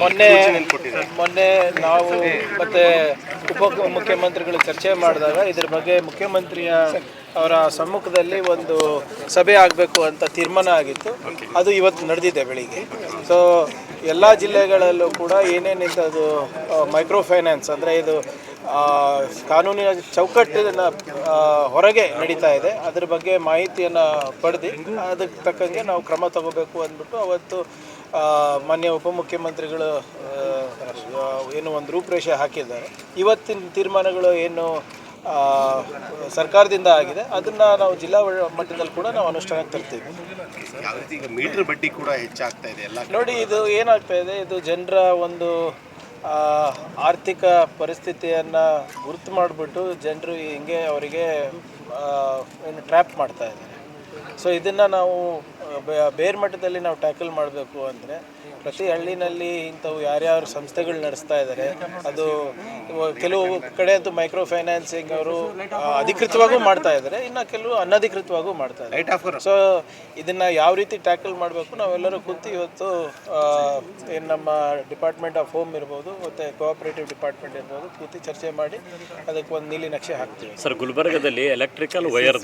ಮೊನ್ನೆ ನಾವು ಮತ್ತು ಮುಖ್ಯಮಂತ್ರಿಗಳು ಚರ್ಚೆ ಮಾಡಿದಾಗ ಇದ್ರ ಬಗ್ಗೆ ಮುಖ್ಯಮಂತ್ರಿಯ ಅವರ ಸಮ್ಮುಖದಲ್ಲಿ ಒಂದು ಸಭೆ ಆಗಬೇಕು ಅಂತ ತೀರ್ಮಾನ ಆಗಿತ್ತು. ಅದು ಇವತ್ತು ನಡೆದಿದೆ ಬೆಳಿಗ್ಗೆ. ಸೊ ಎಲ್ಲ ಜಿಲ್ಲೆಗಳಲ್ಲೂ ಕೂಡ ಏನೇನಿದ್ದು ಮೈಕ್ರೋ ಫೈನಾನ್ಸ್ ಅಂದರೆ ಇದು ಕಾನೂನಿನ ಚೌಕಟ್ಟಿನ ಹೊರಗೆ ನಡೀತಾ ಇದೆ, ಅದ್ರ ಬಗ್ಗೆ ಮಾಹಿತಿಯನ್ನು ಪಡೆದು ಅದಕ್ಕೆ ತಕ್ಕಂಗೆ ನಾವು ಕ್ರಮ ತಗೋಬೇಕು ಅಂದ್ಬಿಟ್ಟು ಅವತ್ತು ಮಾನ್ಯ ಉಪಮುಖ್ಯಮಂತ್ರಿಗಳು ಏನು ಒಂದು ರೂಪರೇಷೆ ಹಾಕಿದ್ದಾರೆ. ಇವತ್ತಿನ ತೀರ್ಮಾನಗಳು ಏನು ಸರ್ಕಾರದಿಂದ ಆಗಿದೆ ಅದನ್ನು ನಾವು ಜಿಲ್ಲಾ ಮಟ್ಟದಲ್ಲಿ ಕೂಡ ನಾವು ಅನುಷ್ಠಾನಕ್ಕೆ ತರ್ತೀವಿ. ಈಗ ಮೀಟರ್ ಬಡ್ಡಿ ಕೂಡ ಹೆಚ್ಚಾಗ್ತಾ ಇದೆ ಎಲ್ಲ ನೋಡಿ, ಇದು ಏನಾಗ್ತಾ ಇದೆ, ಇದು ಜನರ ಒಂದು ಆರ್ಥಿಕ ಪರಿಸ್ಥಿತಿಯನ್ನು ಗುರುತು ಮಾಡಿಬಿಟ್ಟು ಜನರು ಹಿಂಗೆ ಅವರಿಗೆ ಏನು ಟ್ರ್ಯಾಪ್ ಮಾಡ್ತಾ ಇದ್ದಾರೆ. ಸೊ ಇದನ್ನು ನಾವು ಬೇರೆ ಮಟ್ಟದಲ್ಲಿ ನಾವು ಟ್ಯಾಕಲ್ ಮಾಡಬೇಕು ಅಂದರೆ ಪ್ರತಿ ಹಳ್ಳಿನಲ್ಲಿ ಇಂಥವು ಯಾರ್ಯಾರು ಸಂಸ್ಥೆಗಳು ನಡೆಸ್ತಾ ಇದ್ದಾರೆ, ಅದು ಕೆಲವು ಕಡೆ ಅಂತೂ ಮೈಕ್ರೋ ಫೈನಾನ್ಸಿಂಗ್ ಅವರು ಅಧಿಕೃತವಾಗೂ ಮಾಡ್ತಾ ಇದ್ದಾರೆ, ಇನ್ನು ಕೆಲವು ಅನಧಿಕೃತವಾಗೂ ಮಾಡ್ತಾ ಇದ್ದಾರೆ. ಸೊ ಇದನ್ನು ಯಾವ ರೀತಿ ಟ್ಯಾಕಲ್ ಮಾಡಬೇಕು ನಾವೆಲ್ಲರೂ ಕೂತು ಇವತ್ತು ಏನು ನಮ್ಮ ಡಿಪಾರ್ಟ್ಮೆಂಟ್ ಆಫ್ ಹೋಮ್ ಇರ್ಬೋದು ಮತ್ತು ಕೋಆಪರೇಟಿವ್ ಡಿಪಾರ್ಟ್ಮೆಂಟ್ ಇರ್ಬೋದು ಕೂತು ಚರ್ಚೆ ಮಾಡಿ ಅದಕ್ಕೆ ಒಂದು ನೀಲಿ ನಕ್ಷೆ ಹಾಕ್ತೀವಿ. ಸರ್, ಗುಲ್ಬರ್ಗದಲ್ಲಿ ಎಲೆಕ್ಟ್ರಿಕಲ್ ವೈರ್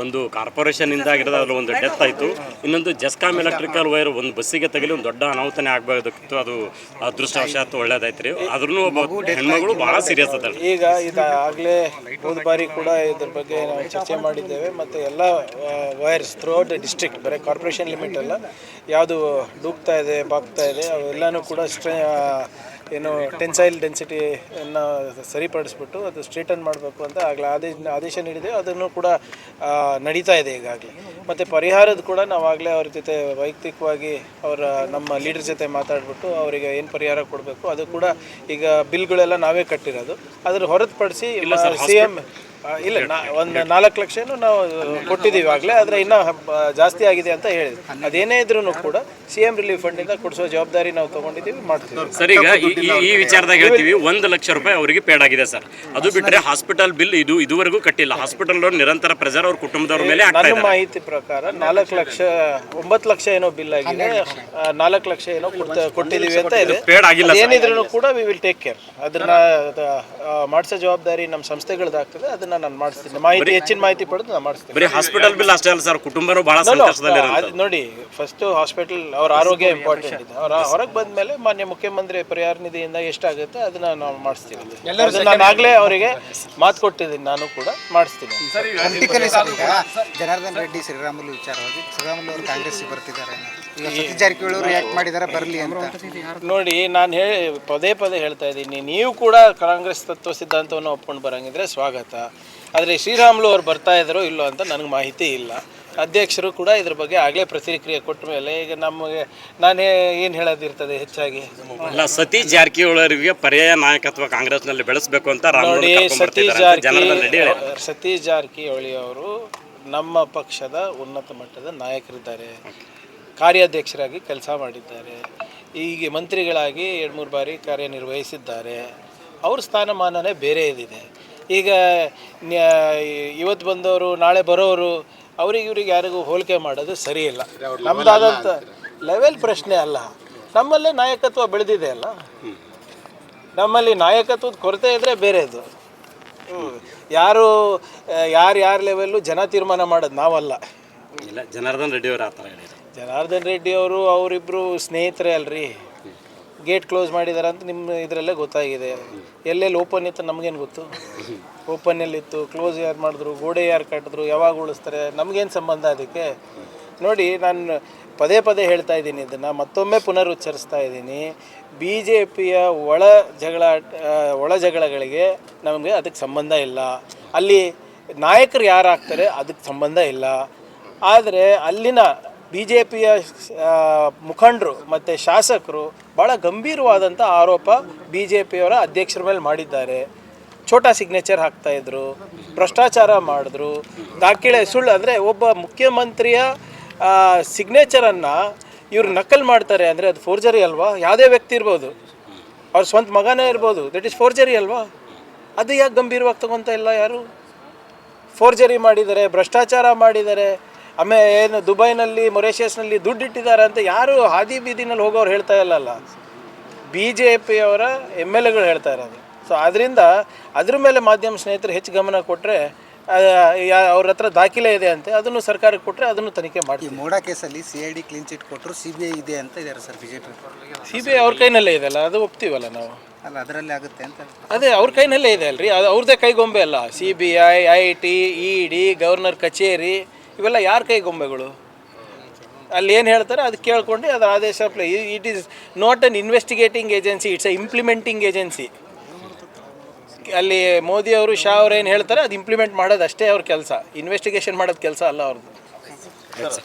ಒಂದು ಕಾರ್ಪೊರೇಷನ್ ಇಂದ ಆಗಿರೋದು ಒಂದು ಡೆತ್ ಆಯಿತು. ಇನ್ನೊಂದು ಜಸ್ಕಾಮ್ ಎಲೆಕ್ಟ್ರಿಕಲ್ ವೈರ್ ಒಂದು ಬಸ್ಸಿಗೆ ತಗಲಿ ಒಂದು ದೊಡ್ಡ ಅನಾಹುತನೇ ಆಗಬೇಕಾಗಿತ್ತು. ಅದು ಅದೃಷ್ಟವಶಾತ್ ಒಳ್ಳೇದಾಯ್ತು ರೀ. ಆದ್ರೂ ಒಬ್ಬ ಹೆಣ್ಮಗಳು ಭಾಳ ಸೀರಿಯಸ್ ಅದ. ಈಗ ಇದಾಗಲೇ ಹೋದ ಬಾರಿ ಕೂಡ ಇದ್ರ ಬಗ್ಗೆ ನಾವು ಚರ್ಚೆ ಮಾಡಿದ್ದೇವೆ ಮತ್ತು ಎಲ್ಲ ವೈರ್ಸ್ ಥ್ರೂಔಟ್ ದ ಡಿಸ್ಟ್ರಿಕ್ಟ್, ಬರೀ ಕಾರ್ಪೊರೇಷನ್ ಲಿಮಿಟ್ ಅಲ್ಲ, ಯಾವುದು ಡೂಬ್ತಾ ಇದೆ ಬಾಗ್ತಾ ಇದೆ ಅವೆಲ್ಲನೂ ಕೂಡ ಏನು ಟೆನ್ಸೈಲ್ ಡೆನ್ಸಿಟಿಯನ್ನು ಸರಿಪಡಿಸ್ಬಿಟ್ಟು ಅದು ಸ್ಟ್ರೇಟನ್ ಮಾಡಬೇಕು ಅಂತ ಆಗಲೇ ಆದೇಶ ನೀಡಿದೆ. ಅದನ್ನು ಕೂಡ ನಡೀತಾ ಇದೆ ಈಗಾಗಲೇ. ಮತ್ತು ಪರಿಹಾರದ ಕೂಡ ನಾವಾಗಲೇ ಅವ್ರ ಜೊತೆ ವೈಯಕ್ತಿಕವಾಗಿ ನಮ್ಮ ಲೀಡರ್ ಜೊತೆ ಮಾತಾಡಿಬಿಟ್ಟು ಅವರಿಗೆ ಏನು ಪರಿಹಾರ ಕೊಡಬೇಕು ಅದು ಕೂಡ ಈಗ ಬಿಲ್ಗಳೆಲ್ಲ ನಾವೇ ಕಟ್ಟಿರೋದು. ಅದ್ರ ಹೊರತುಪಡಿಸಿ CM ಇಲ್ಲ ಒಂದು 4 ಲಕ್ಷನೂ ನಾವು ಕೊಟ್ಟಿದ್ದೀವಿ ಆಗಲೇ, ಆದರೆ ಇನ್ನೂ ಜಾಸ್ತಿ ಆಗಿದೆ ಅಂತ ಹೇಳಿದ್ವಿ. ಅದೇನೇ ಇದ್ರೂ ಕೂಡ CM ರಿಲೀಫ್ ಫಂಡಿಂದ ಕೊಡಿಸೋ ಜವಾಬ್ದಾರಿ ನಾವು ತೊಗೊಂಡಿದ್ದೀವಿ, ಮಾಡ್ತೀವಿ. ಸರ್, ಈಗ ಈ ವಿಚಾರದಾಗ ಹೇಳ್ತೀವಿ 1 ಲಕ್ಷ ರೂಪಾಯಿ ಅವರಿಗೆ ಪೇಡ್ ಆಗಿದೆ ಸರ್. ಅದು ಬಿಟ್ಟರೆ ಹಾಸ್ಪಿಟಲ್ ಬಿಲ್ ಇದುವರೆಗೂ ಕಟ್ಟಿಲ್ಲ. ಹಾಸ್ಪಿಟಲ್ ನಿರಂತರ ಪ್ರೆಷರ್ ಅವ್ರ ಕುಟುಂಬದವ್ರ ಮೇಲೆ. ನನ್ನ ಮಾಹಿತಿ ಪ್ರಕಾರ 9 ಲಕ್ಷ ಏನೋ ಬಿಲ್ ಆಗಿದೆ, 4 ಲಕ್ಷ ಏನೋ ಕೊಟ್ಟಿದ್ದೀವಿ ಅಂತ ಇದೆ. ಏನಿದ್ರು ಕೂಡ ವಿ ವಿಲ್ ಟೇಕ್ ಕೇರ್. ಅದನ್ನ ಮಾಡಿಸೋ ಜವಾಬ್ದಾರಿ ನಮ್ಮ ಸಂಸ್ಥೆಗಳದ್ದಾಗ್ತದೆ. ಅದನ್ನ ನಾನು ಮಾಡಿಸ್ತೀನಿ, ಹೆಚ್ಚಿನ ಮಾಹಿತಿ ಪಡೆದು ನಾನು ಮಾಡಿಸ್ತೀನಿ. ಬರೀ ಹಾಸ್ಪಿಟಲ್ ಬಿಲ್ ಅಷ್ಟೇ ಅಲ್ಲ ಸರ್, ಕುಟುಂಬನೂ ಬಹಳ ಸಂಕಷ್ಟದಲ್ಲಿ ಇರುತ್ತೆ. ನೋಡಿ, ಫಸ್ಟ್ ಹಾಸ್ಪಿಟಲ್ ಅವ್ರ ಆರೋಗ್ಯ ಇಂಪಾರ್ಟೆಂಟ್ ಇದೆ. ಅವ್ರ ಹೊರಗೆ ಬಂದ ಮೇಲೆ ಮಾನ್ಯ ಮುಖ್ಯಮಂತ್ರಿ ಪರಿಹಾರ ನಿಧಿಯಿಂದ ಎಷ್ಟಾಗುತ್ತೆ ಅದನ್ನ ನಾವು ಮಾಡಿಸ್ತೀವಿ. ನಾನು ಆಗಲೇ ಅವರಿಗೆ ಮಾತು ಕೊಟ್ಟಿದ್ದೀನಿ, ನಾನು ಕೂಡ ಮಾಡಿಸ್ತೀನಿ. ಜನಾರ್ದನ್ ರೆಡ್ಡಿ ಶ್ರೀರಾಮುಲು ವಿಚಾರವಾಗಿ ಶ್ರೀರಾಮುಲು ಅವರು ಕಾಂಗ್ರೆಸ್ ಬರ್ತಿದ್ದಾರೆ, ಸತೀಶ್ ಜಾರಕಿಹೊಳಿ ಅವರು ಯಾಕೆ ಮಾಡಿದ್ದಾರೆ ಬರಲಿ ಅಂತ ನೋಡಿ, ನಾನು ಪದೇ ಹೇಳ್ತಾ ಇದ್ದೀನಿ, ನೀವು ಕೂಡ ಕಾಂಗ್ರೆಸ್ ತತ್ವ ಸಿದ್ಧಾಂತವನ್ನು ಒಪ್ಕೊಂಡು ಬರಂಗಿದ್ರೆ ಸ್ವಾಗತ. ಆದರೆ ಶ್ರೀರಾಮುಲು ಅವ್ರು ಬರ್ತಾ ಇದ್ದಾರೋ ಇಲ್ಲೋ ಅಂತ ನನಗೆ ಮಾಹಿತಿ ಇಲ್ಲ. ಅಧ್ಯಕ್ಷರು ಕೂಡ ಇದ್ರ ಬಗ್ಗೆ ಆಗಲೇ ಪ್ರತಿಕ್ರಿಯೆ ಕೊಟ್ಟ ಮೇಲೆ ಈಗ ನಮಗೆ ನಾನು ಏನು ಹೇಳೋದಿರ್ತದೆ ಹೆಚ್ಚಾಗಿ. ಅಲ್ಲ, ಸತೀಶ್ ಜಾರಕಿಹೊಳಿ ಅವರಿಗೆ ಪರ್ಯಾಯ ನಾಯಕತ್ವ ಕಾಂಗ್ರೆಸ್ನಲ್ಲಿ ಬೆಳೆಸಬೇಕು ಅಂತ ನೋಡಿ. ಸತೀಶ್ ಜಾರಕಿಹೊಳಿ ಅವರು ನಮ್ಮ ಪಕ್ಷದ ಉನ್ನತ ಮಟ್ಟದ ನಾಯಕರಿದ್ದಾರೆ, ಕಾರ್ಯಾಧ್ಯಕ್ಷರಾಗಿ ಕೆಲಸ ಮಾಡಿದ್ದಾರೆ, ಈಗ ಮಂತ್ರಿಗಳಾಗಿ 2-3 ಬಾರಿ ಕಾರ್ಯನಿರ್ವಹಿಸಿದ್ದಾರೆ. ಅವ್ರ ಸ್ಥಾನಮಾನನೇ ಬೇರೆ ಇದಿದೆ. ಈಗ ಇವತ್ತು ಬಂದವರು ನಾಳೆ ಬರೋರು ಇವ್ರಿಗೆ ಯಾರಿಗೂ ಹೋಲಿಕೆ ಮಾಡೋದು ಸರಿ ಇಲ್ಲ. ನಮ್ಮದಾದಂಥ ಲೆವೆಲ್ ಪ್ರಶ್ನೆ ಅಲ್ಲ, ನಮ್ಮಲ್ಲೇ ನಾಯಕತ್ವ ಬೆಳೆದಿದೆ ಅಲ್ಲ. ನಮ್ಮಲ್ಲಿ ನಾಯಕತ್ವದ ಕೊರತೆ ಇದ್ದರೆ ಬೇರೆದು. ಯಾರು ಲೆವೆಲ್ಲು ಜನ ತೀರ್ಮಾನ ಮಾಡೋದು ನಾವಲ್ಲ. ಇಲ್ಲ, ಜನಾರ್ದನ್ ರೆಡ್ಡಿ ಅವರು ಆ ಥರ ಹೇಳಿದ್ರು. ಜನಾರ್ದನ್ ರೆಡ್ಡಿ ಅವರಿಬ್ಬರು ಸ್ನೇಹಿತರೇ ಅಲ್ರಿ. ಗೇಟ್ ಕ್ಲೋಸ್ ಮಾಡಿದ್ದಾರೆ ಅಂತ ನಿಮ್ಮ ಇದರಲ್ಲೇ ಗೊತ್ತಾಗಿದೆ. ಎಲ್ಲೆಲ್ಲಿ ಓಪನ್ ಇತ್ತು ನಮಗೇನು ಗೊತ್ತು? ಓಪನ್ನಲ್ಲಿತ್ತು, ಕ್ಲೋಸ್ ಯಾರು ಮಾಡಿದ್ರು, ಗೋಡೆ ಯಾರು ಕಟ್ಟಿದ್ರು, ಯಾವಾಗ ಉಳಿಸ್ತಾರೆ, ನಮಗೇನು ಸಂಬಂಧ ಅದಕ್ಕೆ? ನೋಡಿ, ನಾನು ಪದೇ ಹೇಳ್ತಾ ಇದ್ದೀನಿ, ಇದನ್ನು ಮತ್ತೊಮ್ಮೆ ಪುನರುಚ್ಚರಿಸ್ತಾ ಇದ್ದೀನಿ. BJPಯ ಒಳ ಜಗಳಗಳಿಗೆ ನಮಗೆ ಅದಕ್ಕೆ ಸಂಬಂಧ ಇಲ್ಲ. ಅಲ್ಲಿ ನಾಯಕರು ಯಾರಾಗ್ತಾರೆ ಅದಕ್ಕೆ ಸಂಬಂಧ ಇಲ್ಲ. ಆದರೆ ಅಲ್ಲಿನ BJPಯ ಮುಖಂಡರು ಮತ್ತು ಶಾಸಕರು ಭಾಳ ಗಂಭೀರವಾದಂಥ ಆರೋಪ BJPಯವರ ಅಧ್ಯಕ್ಷರ ಮೇಲೆ ಮಾಡಿದ್ದಾರೆ. ಛೋಟಾ ಸಿಗ್ನೇಚರ್ ಹಾಕ್ತಾಯಿದ್ರು, ಭ್ರಷ್ಟಾಚಾರ ಮಾಡಿದ್ರು, ದಾಖಲೆ ಸುಳ್ಳು. ಅಂದರೆ ಒಬ್ಬ ಮುಖ್ಯಮಂತ್ರಿಯ ಸಿಗ್ನೇಚರನ್ನು ಇವ್ರು ನಕಲ್ ಮಾಡ್ತಾರೆ ಅಂದರೆ ಅದು ಫೋರ್ಜರಿ ಅಲ್ವಾ? ಯಾವುದೇ ವ್ಯಕ್ತಿ ಇರ್ಬೋದು, ಅವ್ರ ಸ್ವಂತ ಮಗನೇ ಇರ್ಬೋದು, ದಟ್ ಈಸ್ ಫೋರ್ಜರಿ ಅಲ್ವಾ? ಅದು ಯಾಕೆ ಗಂಭೀರವಾಗಿ ತಗೊತಾ ಇಲ್ಲ ಯಾರು? ಫೋರ್ಜರಿ ಮಾಡಿದ್ದಾರೆ, ಭ್ರಷ್ಟಾಚಾರ ಮಾಡಿದ್ದಾರೆ, ಆಮೇಲೆ ಏನು ದುಬೈನಲ್ಲಿ ಮೊರೇಷಿಯಸ್ನಲ್ಲಿ ದುಡ್ಡು ಇಟ್ಟಿದ್ದಾರೆ ಅಂತ ಯಾರು ಹಾದಿ ಬೀದಿನಲ್ಲಿ ಹೋಗೋರು ಹೇಳ್ತಾ ಇಲ್ಲಲ್ಲ. BJP ಅವರ MLAಗಳು ಹೇಳ್ತಾ ಇರೋದು. ಸೊ ಅದರಿಂದ ಅದ್ರ ಮೇಲೆ ಮಾಧ್ಯಮ ಸ್ನೇಹಿತರು ಹೆಚ್ಚು ಗಮನ ಕೊಟ್ಟರೆ ಅವ್ರ ಹತ್ರ ದಾಖಲೆ ಇದೆ ಅಂತೆ, ಅದನ್ನು ಸರ್ಕಾರಕ್ಕೆ ಕೊಟ್ಟರೆ ಅದನ್ನು ತನಿಖೆ ಈ ಮಾಡ್ತೀವಿ. ಮೋಡಾ ಕೇಸಲ್ಲಿ CID ಕ್ಲೀನ್ ಚಿಟ್ ಕೊಟ್ಟರು, CBI ಇದೆ ಅಂತ ಇದ್ದಾರೆ ಸರ್ ಬಿಜೆಪಿ. CBI ಅವ್ರ ಕೈನಲ್ಲೇ ಇದೆಯಲ್ಲ, ಅದು ಒಪ್ತೀವಲ್ಲ ನಾವು. ಅಲ್ಲ ಅದರಲ್ಲಿ ಆಗುತ್ತೆ ಅಂತ. ಅದೇ ಅವ್ರ ಕೈನಲ್ಲೇ ಇದೆ ಅಲ್ರಿ, ಅದು ಅವ್ರದ್ದೇ ಕೈಗೊಂಬೆ ಅಲ್ಲ. CBI, IT, ED, ಗವರ್ನರ್ ಕಚೇರಿ ಇವೆಲ್ಲ ಯಾರ ಕೈಗೊಂಬೆಗಳು? ಅಲ್ಲಿ ಏನು ಹೇಳ್ತಾರೆ ಅದು ಕೇಳ್ಕೊಂಡು ಅದರ ಆದೇಶ it is not an investigating agency, it's a implementing agency. ಅಲ್ಲಿ ಮೋದಿ ಅವರು ಶಾ ಅವ್ರು ಏನು ಹೇಳ್ತಾರೆ ಅದು ಇಂಪ್ಲಿಮೆಂಟ್ ಮಾಡೋದು ಅಷ್ಟೇ ಅವ್ರ ಕೆಲಸ, ಇನ್ವೆಸ್ಟಿಗೇಷನ್ ಮಾಡೋದು ಕೆಲಸ ಅಲ್ಲ ಅವ್ರದ್ದು.